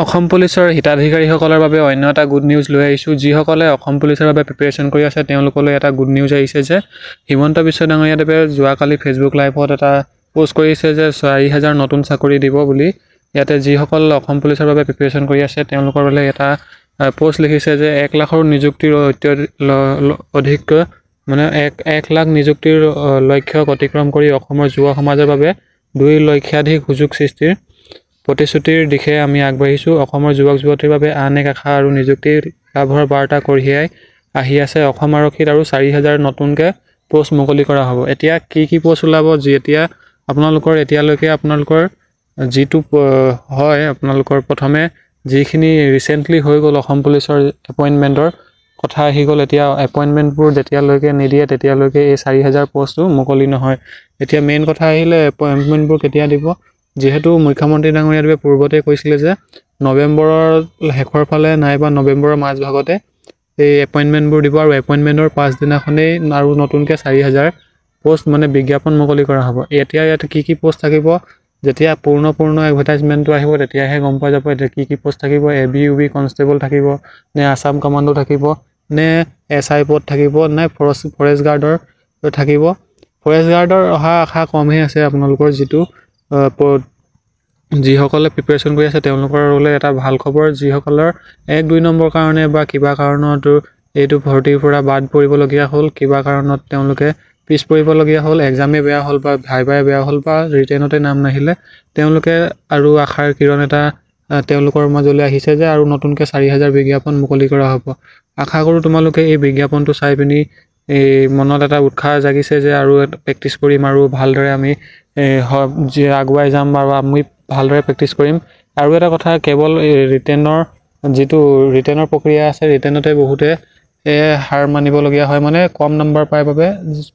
অসম পুলিচৰ হিতাধিকাৰীসকলৰ বাবে অন্য এটা গুড নিউজ লৈ আহিছোঁ। যিসকলে অসম পুলিচৰ বাবে প্ৰিপেৰেশ্যন কৰি আছে তেওঁলোকলৈ এটা গুড নিউজ আহিছে যে হিমন্ত বিশ্ব ডাঙৰীয়াদেৱে যোৱাকালি ফেচবুক লাইভত এটা পোষ্ট কৰিছে যে 4000 নতুন চাকৰি দিব বুলি। ইয়াতে যিসকল অসম পুলিচৰ বাবে প্ৰিপেৰেশ্যন কৰি আছে তেওঁলোকৰ বাবে এটা পোষ্ট লিখিছে যে 1 লাখৰ নিযুক্তিৰ অধিক মানে 1 লাখ নিযুক্তিৰ লক্ষ্য অতিক্ৰম কৰি অসমৰ যুৱ সমাজৰ বাবে 2 লক্ষাধিক সুযোগ সৃষ্টিৰ প্ৰতিশ্ৰুতিৰ দিশে আমি আগবাঢ়িছোঁ। অসমৰ যুৱক যুৱতীৰ বাবে আন এক আশা আৰু নিযুক্তিৰ লাভৰ বাৰ্তা কঢ়িয়াই আহি আছে। অসম আৰক্ষীত আৰু 4000 নতুনকৈ পোষ্ট মুকলি কৰা হ'ব। এতিয়া কি পোষ্ট ওলাব এতিয়া এতিয়ালৈকে আপোনালোকৰ যিটো হয় আপোনালোকৰ প্ৰথমে যিখিনি ৰিচেণ্টলি হৈ গ'ল অসম পুলিচৰ এপইণ্টমেণ্টৰ কথা আহি গ'ল। এতিয়া এপইণ্টমেণ্টবোৰ যেতিয়ালৈকে নিদিয়ে তেতিয়ালৈকে এই 4000 পোষ্টটো মুকলি নহয়। এতিয়া মেইন কথা আহিলে এপইণ্টমেণ্টবোৰ কেতিয়া দিব। যিহেতু মুখ্যমন্ত্ৰী ডাঙৰীয়াদেৱে পূৰ্বতে কৈছিলে যে নৱেম্বৰৰ শেষৰ ফালে নাইবা নৱেম্বৰৰ মাজভাগতে এই এপইণ্টমেণ্টবোৰ দিব আৰু এপইণ্টমেণ্টৰ পাছদিনাখনেই আৰু নতুনকৈ 4000 পোষ্ট মানে বিজ্ঞাপন মুকলি কৰা হ'ব। এতিয়া ইয়াত কি পোষ্ট থাকিব যেতিয়া পূৰ্ণ এডভাৰটাইজমেণ্টটো আহিব তেতিয়াহে গম পোৱা যাব এতিয়া কি পোষ্ট থাকিব। ABUB কনষ্টেবল থাকিব নে আছাম কমাণ্ডো থাকিব নে SI পদ থাকিব নে ফৰেষ্ট গাৰ্ডৰ থাকিব। ফৰেষ্ট গাৰ্ডৰ অহা আশা কমহে আছে। আপোনালোকৰ যিসকলে প্ৰিপেৰেশ্যন কৰি আছে তেওঁলোকৰলৈ এটা ভাল খবৰ। যিসকলৰ 1-2 নম্বৰ কাৰণে বা কিবা কাৰণত এইটো ভৰ্তিৰ পৰা বাদ পৰিবলগীয়া হ'ল, কিবা কাৰণত তেওঁলোকে পিছ পৰিবলগীয়া হ'ল, এক্সামে বেয়া হ'ল বা ভাইভাই বেয়া হ'ল বা ৰিটেনতে নাম নাহিলে, তেওঁলোকে আৰু আশাৰ কিৰণ এটা তেওঁলোকৰ মাজলৈ আহিছে যে আৰু নতুনকৈ 4000 বিজ্ঞাপন মুকলি কৰা হ'ব। আশা কৰোঁ তোমালোকে এই বিজ্ঞাপনটো চাই পিনি মনত এটা উৎসাহ জাগিছে যে আৰু প্ৰেক্টিছ কৰিম আৰু ভালদৰে আমি আগুৱাই যাম আৰু আমি ভালদৰে প্ৰেক্টিছ কৰিম। আৰু এটা কথা কেৱল ৰিটেনৰ প্ৰক্ৰিয়া আছে, ৰিটেনতে বহুতে হাৰ মানিবলগীয়া হয়, মানে কম নম্বৰ পাই বাবে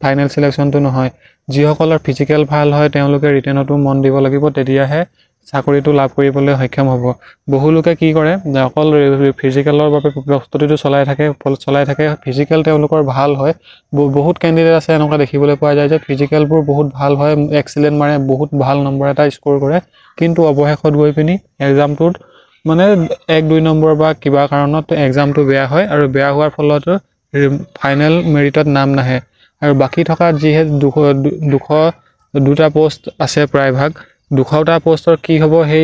ফাইনেল চিলেকশ্যনটো নহয়। যিসকলৰ ফিজিকেল ভাল হয় তেওঁলোকে ৰিটেনতো মন দিব লাগিব, তেতিয়াহে চাকৰিটো লাভ কৰিবলৈ সক্ষম হ'ব। বহু লোকে কি কৰে অকল ফিজিকেলৰ বাবে প্ৰস্তুতিটো চলাই থাকে ফিজিকেল তেওঁলোকৰ ভাল হয়। বহুত কেণ্ডিডেট আছে এনেকুৱা দেখিবলৈ পোৱা যায় যে ফিজিকেলবোৰ বহুত ভাল হয়, এক্সিলেণ্ট মাৰে, বহুত ভাল নম্বৰ এটা স্ক'ৰ কৰে, কিন্তু অৱশেষত গৈ পিনি এক্সামটোত মানে 1-2 নম্বৰ বা কিবা কাৰণত এক্সামটো বেয়া হয় আৰু বেয়া হোৱাৰ ফলত ফাইনেল মেৰিটত নাম নাহে। আৰু বাকী থকা যিহেতু 202টা পোষ্ট আছে, প্ৰায়ভাগ 200টা পোষ্টৰ কি হ'ব, সেই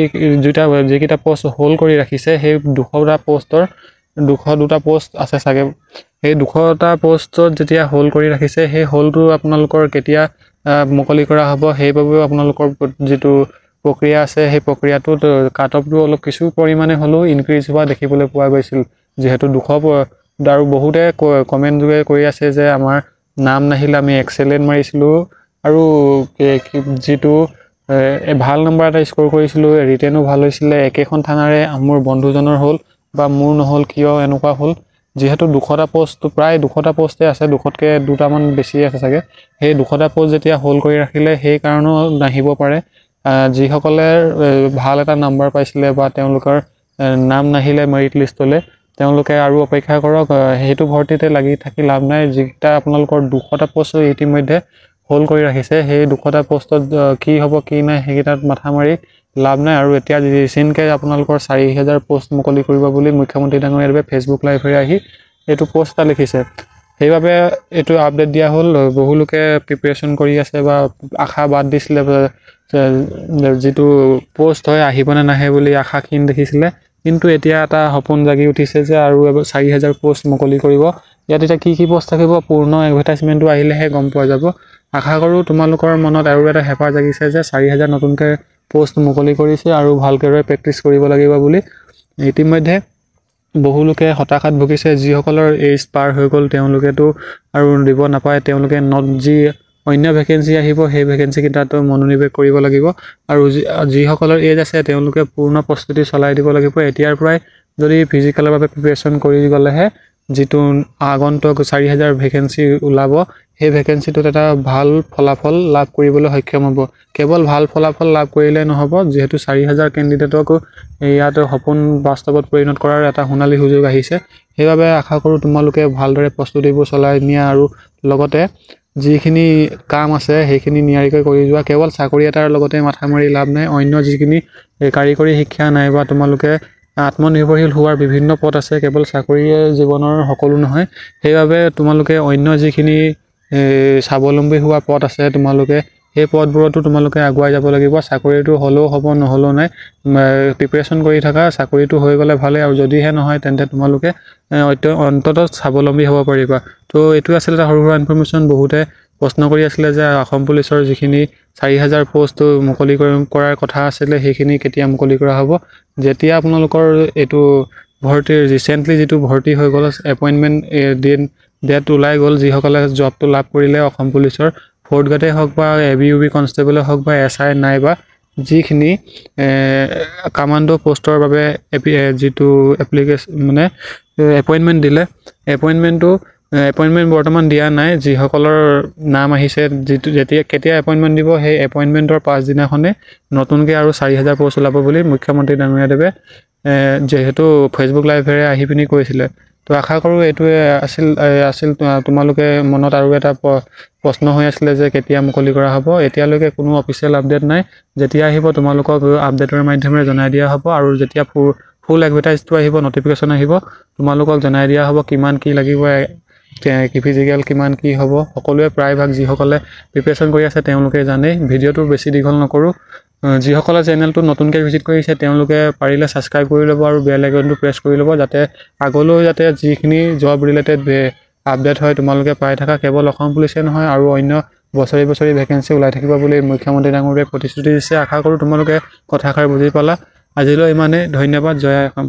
যিকেইটা পোষ্ট হোল্ড কৰি ৰাখিছে সেই 202টা পোষ্ট আছে চাগে, সেই 200টা পোষ্টত যেতিয়া হোল্ড কৰি ৰাখিছে সেই হোল্ডটো আপোনালোকৰ কেতিয়া মুকলি কৰা হ'ব, সেইবাবেও আপোনালোকৰ যিটো প্ৰক্ৰিয়া আছে সেই প্ৰক্ৰিয়াটোত কাট অফটো অলপ কিছু পৰিমাণে হ'লেও ইনক্ৰিজ হোৱা দেখিবলৈ পোৱা গৈছিল। যিহেতু 200 আৰু বহুতে কমেণ্ট যোগে কৰি আছে যে আমাৰ নাম নাহিলে আমি এক্সেলেণ্ট মাৰিছিলোঁ আৰু যিটো ভাল নম্বৰ এটা স্ক'ৰ কৰিছিলোঁ, ৰিটেনো ভাল হৈছিলে, একেখন থানাৰে মোৰ বন্ধুজনৰ হ'ল বা মোৰ নহ'ল কিয় এনেকুৱা হ'ল। যিহেতু 200টা পোষ্ট প্ৰায় 200টা পোষ্টে আছে, 200তকৈ 2টামান বেছি আছে চাগে, সেই 200টা পোষ্ট যেতিয়া হোল্ড কৰি ৰাখিলে সেই কাৰণেও নাহিব পাৰে। যিসকলে ভাল এটা নাম্বাৰ পাইছিলে বা তেওঁলোকৰ নাম নাহিলে মেৰিট লিষ্টলৈ, তেওঁলোকে আৰু অপেক্ষা কৰক, সেইটো ভৰ্তিতে লাগি থাকি লাভ নাই। যিকেইটা আপোনালোকৰ 200টা পোষ্ট ইতিমধ্যে হোল্ড কৰি ৰাখিছে সেই 200টা পোষ্টত কি হ'ব কি নাই সেইকেইটাত মাথা মাৰি লাভ নাই। আৰু এতিয়া ৰিচেণ্টকৈ আপোনালোকৰ 4000 পোষ্ট মুকলি কৰিব বুলি মুখ্যমন্ত্ৰী ডাঙৰীয়াদেৱে ফেচবুক লাইভেৰে আহি এইটো পোষ্ট এটা লিখিছে, সেইবাবে এইটো আপডেট দিয়া হ'ল। বহু লোকে প্ৰিপেৰেশ্যন কৰি আছে বা আশা বাদ দিছিলে, যিটো পোষ্ট হয় আহিবনে নাহে বুলি আশা ক্ষীণ দেখিছিলে, কিন্তু এতিয়া এটা সপোন জাগি উঠিছে যে আৰু 4000 পোষ্ট মুকলি কৰিব। ইয়াত এতিয়া কি পোষ্ট থাকিব পূৰ্ণ এডভাৰটাইজমেণ্টটো আহিলেহে গম পোৱা যাব। আশা কৰোঁ তোমালোকৰ মনত আৰু এটা হেঁপাহ জাগিছে যে 4000 নতুনকৈ পোষ্ট মুকলি কৰিছে আৰু ভালকৈ প্ৰেক্টিছ কৰিব লাগিব বুলি। ইতিমধ্যে বহু লোকে হতাশাত ভুগিছে, যিসকলৰ এইজ পাৰ হৈ গ'ল তেওঁলোকেতো আৰু দিব নাপায়, তেওঁলোকে যি অন্য ভেকেঞ্চি আহিব সেই ভেকেঞ্চিকেইটাতো মনোনিৱেশ কৰিব লাগিব। আৰু যিসকলৰ এইজ আছে তেওঁলোকে পূৰ্ণ প্ৰস্তুতি চলাই দিব লাগিব এতিয়াৰ পৰাই। যদি ফিজিকেলৰ বাবে প্ৰিপেৰেশ্যন কৰি গ'লেহে যিটো আগন্তুক 4000 ভেকেঞ্চি ওলাব সেই ভেকেঞ্চিটোত এটা ভাল ফলাফল লাভ কৰিবলৈ সক্ষম হ'ব। কেৱল ভাল ফলাফল লাভ কৰিলে নহ'ব, যিহেতু 4000 কেণ্ডিডেটকো ইয়াত সপোন বাস্তৱত পৰিণত কৰাৰ এটা সোণালী সুযোগ আহিছে। সেইবাবে আশা কৰোঁ তোমালোকে ভালদৰে প্ৰস্তুতিবোৰ চলাই নিয়া আৰু লগতে যিখিনি কাম আছে সেইখিনি নিয়াৰিকৈ কৰি যোৱা। কেৱল চাকৰি এটাৰ লগতে মাথা মাৰি লাভ নাই, অন্য যিখিনি কাৰিকৰী শিক্ষা নাইবা তোমালোকে আত্মনিৰ্ভৰশীল হোৱাৰ বিভিন্ন পথ আছে, কেৱল চাকৰিয়ে জীৱনৰ সকলো নহয়। সেইবাবে তোমালোকে অন্য যিখিনি স্বাৱলম্বী হোৱা পথ আছে তোমালোকে সেই পথবোৰতো তোমালোকে আগুৱাই যাব লাগিব। চাকৰিটো হ'লেও হ'ব নহ'লেও নাই, প্ৰিপেৰেশ্যন কৰি থাকা। চাকৰিটো হৈ গ'লে ভালেই, আৰু যদিহে নহয় তেন্তে তোমালোকে অন্ততঃ স্বাৱলম্বী হ'ব পাৰিবা। তো এইটো আছিল এটা সৰু সুৰা ইনফৰমেশ্যন। বহুতে প্ৰশ্ন কৰি আছিলে যে অসম পুলিচৰ যিখিনি 4000 পোষ্ট মুকলি কৰাৰ কথা আছিলে সেইখিনি কেতিয়া মুকলি কৰা হ'ব। যেতিয়া আপোনালোকৰ এইটো ভৰ্তিৰ ৰিচেণ্টলি যিটো ভৰ্তি হৈ গ'ল, এপইণ্টমেণ্ট ডেট ওলাই গ'ল, যিসকলে জবটো লাভ কৰিলে অসম পুলিচৰ 4th গ্ৰেডে হওক বা ABUB কনষ্টেবলে হওক বা SI নাইবা যিখিনি কামাণ্ডো পোষ্টৰ বাবে যিটো এপ্লিকেশ্যন এপইণ্টমেণ্ট দিলে, এপইণ্টমেণ্ট বৰ্তমান দিয়া নাই। যিসকলৰ নাম আহিছে, কেতিয়া এপইণ্টমেণ্ট দিব, সেই এপইণ্টমেণ্টৰ পাছদিনাখনে নতুনকৈ আৰু 4000 পোষ্ট ওলাব বুলি মুখ্যমন্ত্ৰী ডাঙৰীয়াদেৱে যিহেতু ফেচবুক লাইভেৰে আহি পিনি কৈছিলে। তো আশা কৰোঁ এইটোৱে আছিল তোমালোকে মনত আৰু এটা প্ৰশ্ন হৈ আছিলে যে কেতিয়া মুকলি কৰা হ'ব। এতিয়ালৈকে কোনো অফিচিয়েল আপডেট নাই। যেতিয়া আহিব তোমালোকক আপডেটৰ মাধ্যমেৰে জনাই দিয়া হ'ব, আৰু যেতিয়া ফুল এডভাৰটাইজটো আহিব, নটিফিকেশ্যন আহিব, তোমালোকক জনাই দিয়া হ'ব কিমান কি লাগিব, ফিজিকেল কিমান কি হ'ব। সকলোৱে প্ৰায়ভাগ যিসকলে প্ৰিপেৰেশ্যন কৰি আছে তেওঁলোকে জানেই। ভিডিঅ'টো বেছি দীঘল নকৰোঁ। যিসকলে চেনেলটো নতুনকৈ ভিজিট কৰিছে তেওঁলোকে পাৰিলে ছাবস্ক্ৰাইব কৰি ল'ব আৰু বেল আইকনটো প্ৰেছ কৰি ল'ব, যাতে আগলৈ যিখিনি জব ৰিলেটেড আপডেট হয় তোমালোকে পাই থাকা। কেৱল অসম পুলিচে নহয়, আৰু অন্য বছৰি ভেকেঞ্চি ওলাই থাকিব বুলি মুখ্যমন্ত্ৰী ডাঙৰীয়াই প্ৰতিশ্ৰুতি দিছে। আশা কৰোঁ তোমালোকে কথাষাৰ বুজি পালা। আজিলৈ ইমানেই। ধন্যবাদ। জয় অসম।